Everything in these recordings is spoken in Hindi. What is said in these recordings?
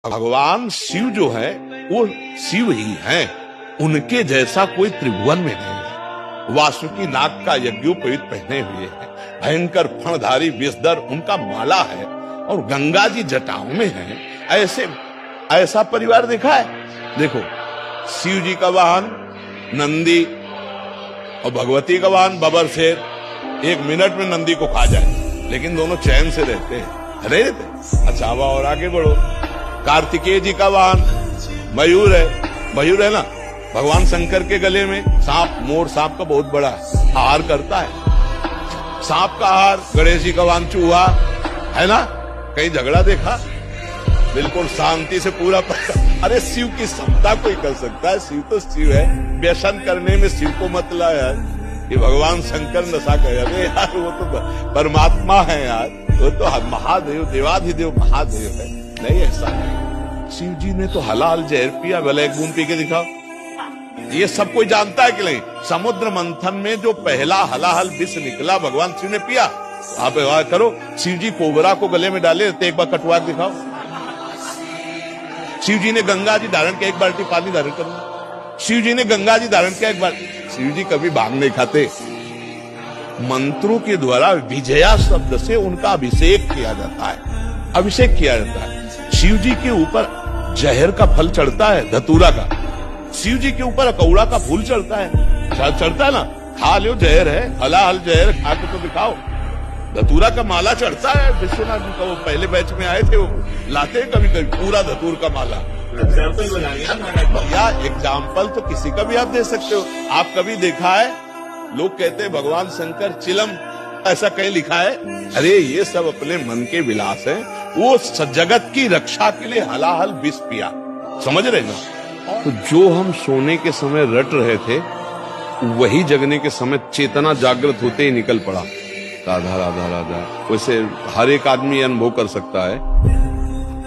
भगवान शिव जो है वो शिव ही हैं, उनके जैसा कोई त्रिभुवन में नहीं है। वासुकी नाग का यज्ञोपवीत पहने हुए हैं, भयंकर फणधारी विषधर उनका माला है और गंगा जी जटाओं में है। ऐसा परिवार देखा है? देखो, शिव जी का वाहन नंदी और भगवती का वाहन बबर शेर। एक मिनट में नंदी को खा जाए, लेकिन दोनों चैन से रहते हैं। रहते अच्छा, हवा और आगे बढ़ो। कार्तिकेय जी का वाहन मयूर है ना। भगवान शंकर के गले में सांप, मोर सांप का बहुत बड़ा हार करता है। सांप का हार। गणेश जी का वाहन चूहा है ना। कहीं झगड़ा देखा? बिल्कुल शांति से पूरा अरे शिव की क्षमता कोई कर सकता है? शिव तो शिव है। व्यसन करने में शिव को मत ला यार। ये भगवान शंकर नशा करे। अरे यार, वो तो परमात्मा है यार, वो तो महादेव, देवाधिदेव महादेव है। नहीं, ऐसा नहीं। शिव जी ने तो हलाल जहर पिया। भले एक बूंद पी के दिखाओ। ये सब कोई जानता है कि नहीं? समुद्र मंथन में जो पहला हलाहल विष निकला भगवान शिव ने पिया। आप करो, शिव जी कोबरा को गले में डाले तो एक बार कटवा दिखाओ। शिव जी ने गंगा जी धारण किया, एक बाल्टी पानी धारण करो। शिव जी ने गंगा जी धारण किया, एक बार। शिव जी कभी भांग नहीं खाते। मंत्रों के द्वारा विजया शब्द से उनका अभिषेक किया जाता है। अभिषेक किया जाता है। शिव जी के ऊपर जहर का फल चढ़ता है, धतूरा का। शिव जी के ऊपर अकौड़ा का फूल चढ़ता है। चढ़ता है ना। खा लो, जहर है, हलाहल जहर खा के तो दिखाओ। धतूरा का माला चढ़ता है। विश्वनाथ जी का वो पहले बैच में आए थे, वो लाते कभी कभी पूरा धतूर का माला। या एग्जाम्पल तो किसी का भी आप दे सकते हो। आप कभी देखा है लोग कहते हैं भगवान शंकर चिलम, ऐसा कहीं लिखा है? अरे ये सब अपने मन के विलास हैं। वो जगत की रक्षा के लिए हलाहल विष पिया। समझ रहे ना? तो जो हम सोने के समय रट रहे थे, वही जगने के समय चेतना जागृत होते ही निकल पड़ा। राधा राधा राधा। वैसे हर एक आदमी अनुभव कर सकता है।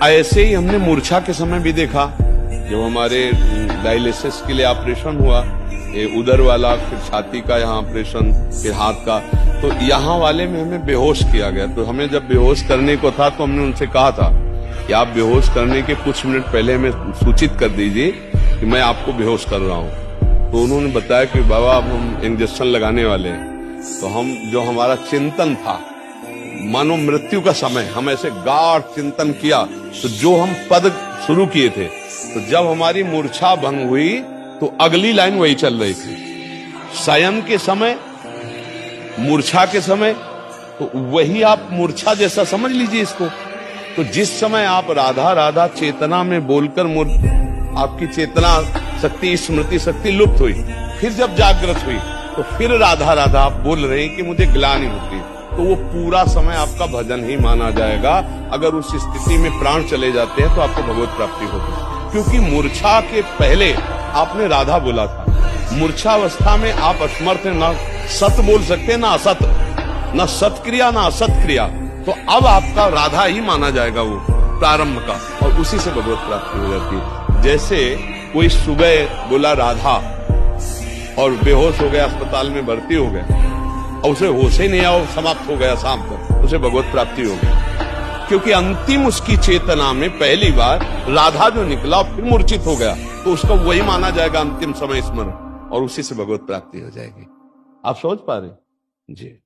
ऐसे ही हमने मूर्छा के समय भी देखा, जब हमारे डायलिसिस के लिए ऑपरेशन हुआ, ये उदर वाला, फिर छाती का यहाँ ऑपरेशन, फिर हाथ का, तो यहाँ वाले में हमें बेहोश किया गया। तो हमें जब बेहोश करने को था तो हमने उनसे कहा था कि आप बेहोश करने के कुछ मिनट पहले हमें सूचित कर दीजिए कि मैं आपको बेहोश कर रहा हूँ। तो उन्होंने बताया कि बाबा अब हम इंजेक्शन लगाने वाले हैं। तो हम, जो हमारा चिंतन था, मानो मृत्यु का समय, हम ऐसे गाढ़ चिंतन किया। तो जो हम पद शुरू किए थे, तो जब हमारी मूर्छा भंग हुई तो अगली लाइन वही चल रही थी। शयन के समय, मूर्छा के समय, तो वही आप मूर्छा जैसा समझ लीजिए इसको। तो जिस समय आप राधा राधा चेतना में बोलकर आपकी चेतना शक्ति, स्मृति शक्ति लुप्त हुई, फिर जब जागृत हुई तो फिर राधा राधा आप बोल रहे हैं कि मुझे ग्लानि होती है, तो वो पूरा समय आपका भजन ही माना जाएगा। अगर उस स्थिति में प्राण चले जाते हैं तो आपको भगवत प्राप्ति होती है। क्योंकि मूर्छा के पहले आपने राधा बोला था। मूर्छावस्था में आप असमर्थ हैं, ना सत बोल सकते ना असत, ना सत्क्रिया ना असत क्रिया। तो अब आपका राधा ही माना जाएगा वो प्रारंभ का, और उसी से भगवत प्राप्ति हो जाती है। जैसे कोई सुबह बोला राधा और बेहोश हो गया, अस्पताल में भर्ती हो गया, और उसे होश ही नहीं आया, समाप्त हो गया शाम तक, उसे भगवत प्राप्ति हो गई। क्योंकि अंतिम उसकी चेतना में पहली बार राधा जो निकला, फिर मूर्छित हो गया, तो उसका वही माना जाएगा अंतिम समय स्मरण, और उसी से भगवत प्राप्ति हो जाएगी। आप समझ पा रहे? जी।